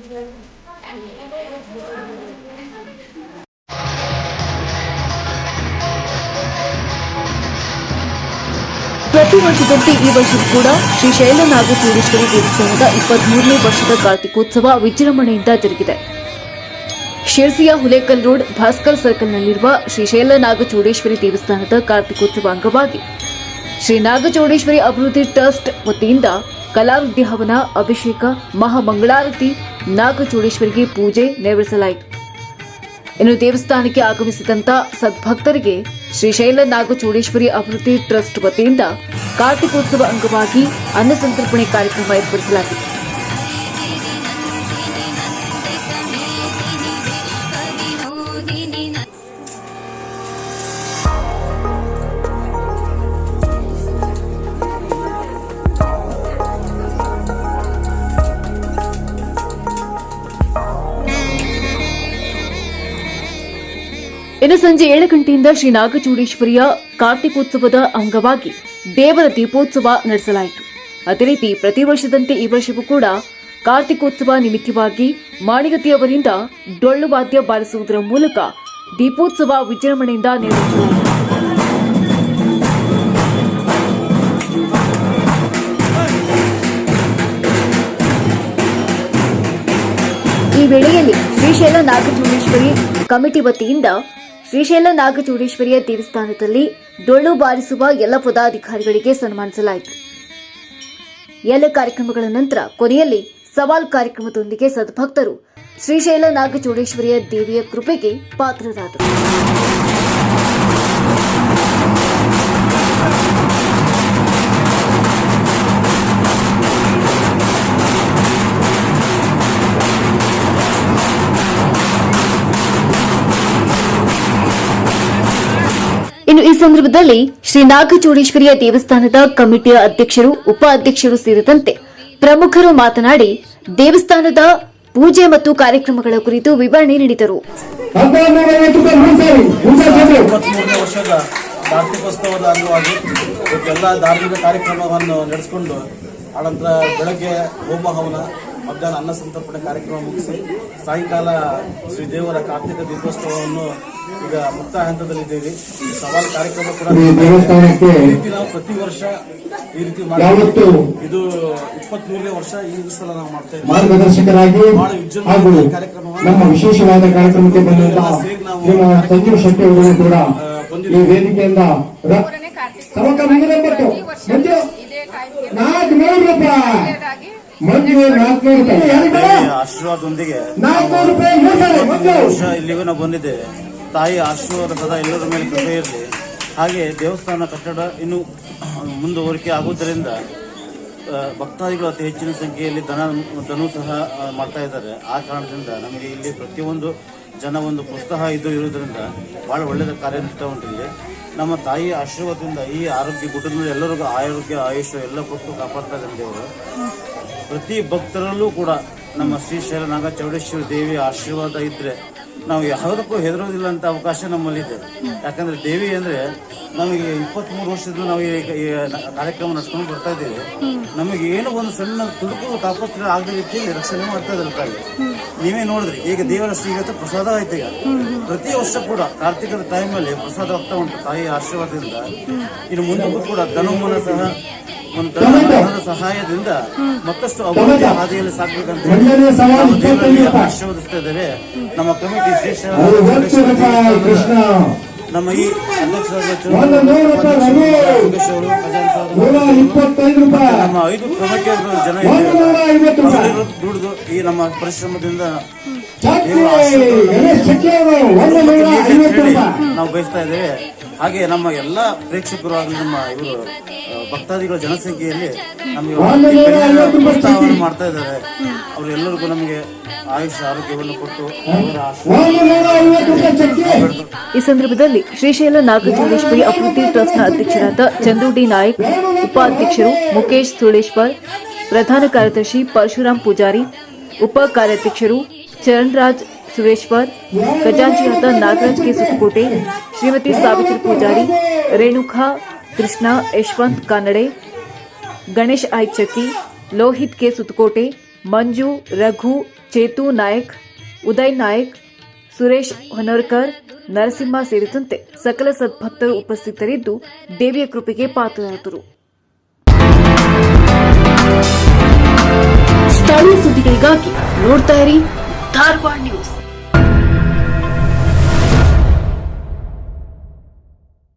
ಪ್ರತಿ ವರ್ಷದಂತೆ ಈ ವರ್ಷವೂ ಕೂಡ ಶ್ರೀಶೈಲ ನಾಗಚೂಡೇಶ್ವರಿ ದೇವಸ್ಥಾನದ 23ನೇ ವರ್ಷದ ಕಾರ್ತಿಕೋತ್ಸವ ವಿಜೃಂಭಣೆಯಿಂದ ಜರುಗಿದೆ. ಶಿರ್ಸಿಯ ಹುಲೇಕಲ್ ರೋಡ್ ಭಾಸ್ಕರ್ ಸರ್ಕಲ್ನಲ್ಲಿರುವ ಶ್ರೀಶೈಲ ನಾಗಚೂಡೇಶ್ವರಿ ದೇವಸ್ಥಾನದ ಕಾರ್ತಿಕೋತ್ಸವ ಅಂಗವಾಗಿ ಶ್ರೀ ನಾಗಚೂಡೇಶ್ವರಿ ಅಭಿವೃದ್ಧಿ ಟ್ರಸ್ಟ್ ವತಿಯಿಂದ ಕಲಾವಿದ್ಯ ಹವನ, ಅಭಿಷೇಕ, ಮಹಾಮಂಗಳಾರತಿ, ನಾಗಚೂಡೇಶ್ವರಿಗೆ ಪೂಜೆ ನೆರವೇರಿಸಲಾಯಿತು. ಇನ್ನು ದೇವಸ್ಥಾನಕ್ಕೆ ಆಗಮಿಸಿದಂತ ಸದ್ಭಕ್ತರಿಗೆ ಶ್ರೀಶೈಲ ನಾಗಚೂಡೇಶ್ವರಿ ಅಭಿವೃದ್ಧಿ ಟ್ರಸ್ಟ್ ವತಿಯಿಂದ ಕಾರ್ತಿಕೋತ್ಸವ ಅಂಗವಾಗಿ ಅನ್ನಸಂತರ್ಪಣೆ ಕಾರ್ಯಕ್ರಮ ಏರ್ಪಡಿಸಲಾಗಿತ್ತು. ಇನ್ನು ಸಂಜೆ 7 ಗಂಟೆಯಿಂದ ಶ್ರೀ ನಾಗಚೂಡೇಶ್ವರಿಯ ಕಾರ್ತಿಕೋತ್ಸವದ ಅಂಗವಾಗಿ ದೇವರ ದೀಪೋತ್ಸವ ನಡೆಸಲಾಯಿತು. ಅದೇ ರೀತಿ ಪ್ರತಿ ವರ್ಷದಂತೆ ಈ ವರ್ಷವೂ ಕೂಡ ಕಾರ್ತಿಕೋತ್ಸವ ನಿಮಿತ್ತವಾಗಿ ಮಾಣಿಗತಿಯವರಿಂದ ಡೊಳ್ಳು ವಾದ್ಯ ಬಾರಿಸುವುದರ ಮೂಲಕ ದೀಪೋತ್ಸವ ವಿಜೃಂಭಣೆಯಿಂದ ನೆರವೇರಿಸಲಾಯಿತು. ಈ ವೇಳೆಯಲ್ಲಿ ಶ್ರೀಶೈಲ ನಾಗಚೂಡೇಶ್ವರಿ ಕಮಿಟಿ ವತಿಯಿಂದ ಶ್ರೀಶೈಲ ನಾಗಚೂಡೇಶ್ವರಿಯ ದೇವಸ್ಥಾನದಲ್ಲಿ ಡೊಳ್ಳು ಬಾರಿಸುವ ಎಲ್ಲ ಪದಾಧಿಕಾರಿಗಳಿಗೆ ಸನ್ಮಾನಿಸಲಾಯಿತು. ಎಲ್ಲ ಕಾರ್ಯಕ್ರಮಗಳ ನಂತರ ಕೊನೆಯಲ್ಲಿ ಸವಾಲ್ ಕಾರ್ಯಕ್ರಮದೊಂದಿಗೆ ಸದ್ಭಕ್ತರು ಶ್ರೀಶೈಲ ನಾಗಚೂಡೇಶ್ವರಿಯ ದೇವಿಯ ಕೃಪೆಗೆ ಪಾತ್ರರಾದರು. ಇನ್ನು ಈ ಸಂದರ್ಭದಲ್ಲಿ ಶ್ರೀ ನಾಗಚೂಡೇಶ್ವರಿಯ ದೇವಸ್ಥಾನದ ಕಮಿಟಿಯ ಅಧ್ಯಕ್ಷರು, ಉಪ ಅಧ್ಯಕ್ಷರು ಸೇರಿದಂತೆ ಪ್ರಮುಖರು ಮಾತನಾಡಿ ದೇವಸ್ಥಾನದ ಪೂಜೆ ಮತ್ತು ಕಾರ್ಯಕ್ರಮಗಳ ಕುರಿತು ವಿವರಣೆ ನೀಡಿದರು. 23ನೇ ವರ್ಷದ ಕಾರ್ತಿಕೋತ್ಸವದ ಅಂಗವಾಗಿ ಎಲ್ಲ ಧಾರ್ಮಿಕ ಕಾರ್ಯಕ್ರಮವನ್ನು ನಡೆಸಿಕೊಂಡು ಆನಂತರ ಬೆಳಗ್ಗೆ ಹೋಮ ಹವನ, ಮಧ್ಯಾಹ್ನ ಅನ್ನ ಸಂತರ್ಪಣೆ ಕಾರ್ಯಕ್ರಮ ಮುಗಿಸಿ ಸಾಯಂಕಾಲ ಶ್ರೀ ದೇವರ ಕಾರ್ತಿಕ ದೀಪೋತ್ಸವವನ್ನು ಈಗ ಮುಕ್ತಾಯ ಹಂತದಲ್ಲಿದ್ದೇವೆ. ಸವಾಲ್ ಕಾರ್ಯಕ್ರಮ ಕೂಡ ನಾವು ಪ್ರತಿ ವರ್ಷ ಈ ರೀತಿ ಮಾಡ್ತೀವಿ. ಇದು 23ನೇ ವರ್ಷ. ಈ ಸಲ ನಾವು ಮಾಡ್ತಾ ಇದ್ದೀವಿ. ಮಾರ್ಗದರ್ಶಕರಾಗಿ ಹಾಗೂ ನಮ್ಮ ವಿಶೇಷವಾದ ಕಾರ್ಯಕ್ರಮಕ್ಕೆ ಬಂದಂತಹ ಸಂಜೀವ್ ಶೆಟ್ಟಿ ಅವರು ಕೂಡ ಈ ವೇದಿಕೆಯಿಂದ ಆಶೀರ್ವಾದದೊಂದಿಗೆ ಇಲ್ಲಿಗೂ ನಾವು ಬಂದಿದ್ದೇವೆ. ತಾಯಿ ಆಶೀರ್ವಾದ ಸದಾ ಎಲ್ಲರ ಮೇಲೆ ಕೃಪೆ ಇರಲಿ. ಹಾಗೆ ದೇವಸ್ಥಾನ ಕಟ್ಟಡ ಇನ್ನೂ ಮುಂದುವರಿಕೆ ಆಗುವುದರಿಂದ ಭಕ್ತಾದಿಗಳು ಅತಿ ಹೆಚ್ಚಿನ ಸಂಖ್ಯೆಯಲ್ಲಿ ಧನೂ ಸಹ ಮಾಡ್ತಾ ಇದ್ದಾರೆ. ಆ ಕಾರಣದಿಂದ ನಮಗೆ ಇಲ್ಲಿ ಪ್ರತಿಯೊಂದು ಜನ ಒಂದು ಪ್ರೋತ್ಸಾಹ ಇರುವುದರಿಂದ ಬಹಳ ಒಳ್ಳೆಯ ಕಾರ್ಯನಿರ್ವಹಿಸ್ತಾ ಉಂಟು. ಇಲ್ಲಿ ನಮ್ಮ ತಾಯಿಯ ಆಶೀರ್ವಾದದಿಂದ ಈ ಆರೋಗ್ಯ ಕುಟುಂಬದಲ್ಲಿ ಎಲ್ಲರಿಗೂ ಆರೋಗ್ಯ, ಆಯುಷ್ ಎಲ್ಲ ಕೊಟ್ಟು ಕಾಪಾಡ್ತಾ ಇದ್ದಾರೆ ದೇವರು. ಪ್ರತಿ ಭಕ್ತರಲ್ಲೂ ಕೂಡ ನಮ್ಮ ಶ್ರೀಶೈಲ ನಾಗಚೌಡೇಶ್ವರಿ ದೇವಿಯ ಆಶೀರ್ವಾದ ಇದ್ರೆ ನಾವು ಯಾವುದಕ್ಕೂ ಹೆದರೋದಿಲ್ಲ ಅಂತ ಅವಕಾಶ ನಮ್ಮಲ್ಲಿದೆ. ಯಾಕಂದ್ರೆ ದೇವಿ ಅಂದ್ರೆ ನಮಗೆ 23 ವರ್ಷದಿಂದ ನಾವು ಈ ಕಾರ್ಯಕ್ರಮ ನಡೆಸ್ಕೊಂಡು ಬರ್ತಾ ಇದ್ದೇವೆ. ನಮಗೆ ಏನೋ ಒಂದು ಸಣ್ಣ ತುಡುಕು ತಾಪತ್ರ ಆಗದ ರೀತಿಯಲ್ಲಿ ರಕ್ಷಣೆ ಮಾಡ್ತಾ ಇದ್ದಾರೆ ತಾಯಿ. ನೀವೇ ನೋಡಿದ್ರಿ ಈಗ ದೇವರ ಶ್ರೀಗತ ಪ್ರಸಾದ ಆಯ್ತು. ಈಗ ಪ್ರತಿ ವರ್ಷ ಕೂಡ ಕಾರ್ತಿಕದ ಟೈಮಲ್ಲಿ ಪ್ರಸಾದ ಆಗ್ತಾ ಉಂಟು ತಾಯಿಯ ಆಶೀರ್ವಾದದಿಂದ. ಇನ್ನು ಮುಂದಕ್ಕೂ ಕೂಡ ಧನುಮನ ಸಹ ಒಂದು ಧನದ ಸಹಾಯದಿಂದ ಮತ್ತಷ್ಟು ಅಭಿವೃದ್ಧಿ ಹಾದಿಯಲ್ಲಿ ಸಾಕಬೇಕಂತ ಆಶೀರ್ವದಿಸ್ತಾ ಇದ್ದಾರೆ ನಮ್ಮ ಕಮಿಟಿ. ಶ್ರೀಶೈಲ ನಮ್ಮ ಈ ಅಧ್ಯಕ್ಷರಾದ ನಮ್ಮ 5 ಕಮಿಟಿಯವರು ಜನ ದುಡಿದು ಈ ನಮ್ಮ ಪರಿಶ್ರಮದಿಂದ ನಾವು ಬಯಸ್ತಾ ಇದ್ದೇವೆ. ಹಾಗೆ ನಮ್ಮ ಎಲ್ಲ ಪ್ರೇಕ್ಷಕರು ಆಗಲಿ ನಮ್ಮ ಇವರು ಭಕ್ತಾದಿಗಳ ಜನಸಂಖ್ಯೆಯಲ್ಲಿ ನಮಗೆ ಪ್ರೋತ್ಸಾಹವನ್ನು ಮಾಡ್ತಾ ಇದ್ದಾರೆ. ಅವರೆಲ್ಲರಿಗೂ ನಮಗೆ ಆಯುಷ್ ಆರೋಗ್ಯವನ್ನು ಕೊಟ್ಟು ಈ ಸಂದರ್ಭದಲ್ಲಿ ಶ್ರೀಶೈಲ ನಾಗಚೂಡೇಶ್ವರಿ ಅಭಿವೃದ್ಧಿ ಟ್ರಸ್ಟ್ನ ಅಧ್ಯಕ್ಷರಾದ ಚಂದು ಡಿ ನಾಯಕ್, ಉಪಾಧ್ಯಕ್ಷರು ಮುಖೇಶ್ ಸುಳೇಶ್ವರ್, ಪ್ರಧಾನ ಕಾರ್ಯದರ್ಶಿ ಪರಶುರಾಮ್ ಪೂಜಾರಿ, ಉಪ ಕಾರ್ಯಾಧ್ಯಕ್ಷರು ಚರಣ್ರಾಜ್ ಸುರೇಶ್ವರ್, ಖಜಾಂಚಿಯಾದ ನಾಗರಾಜ್ ಕೆ ಸುತ್ತಕೋಟೆ, ಶ್ರೀಮತಿ ಸಾವಿತ್ರಿ ಪೂಜಾರಿ, ರೇಣುಕಾ ಕೃಷ್ಣ, ಯಶವಂತ್ ಕಾನಡೆ, ಗಣೇಶ್ ಐಚಕ್ಕಿ, ಲೋಹಿತ್ ಕೆ ಸುತ್ತಕೋಟೆ, ಮಂಜು, ರಘು, ಚೇತು ನಾಯಕ್, ಉದಯ್ ನಾಯಕ್, ಸುರೇಶ್ ಹೊನ್ನರ್ಕರ್, ನರಸಿಂಹ ಸೇರಿದಂತೆ ಸಕಲ ಸದ್ಭಕ್ತರು ಉಪಸ್ಥಿತರಿದ್ದು ದೇವಿಯ ಕೃಪೆಗೆ ಪಾತ್ರರಾದರು. ಸ್ಥಳೀಯ ಸುದ್ದಿಗಳಿಗಾಗಿ ನೋಡ್ತಾ ಇರಿ ಧಾರವಾಡ ನ್ಯೂಸ್.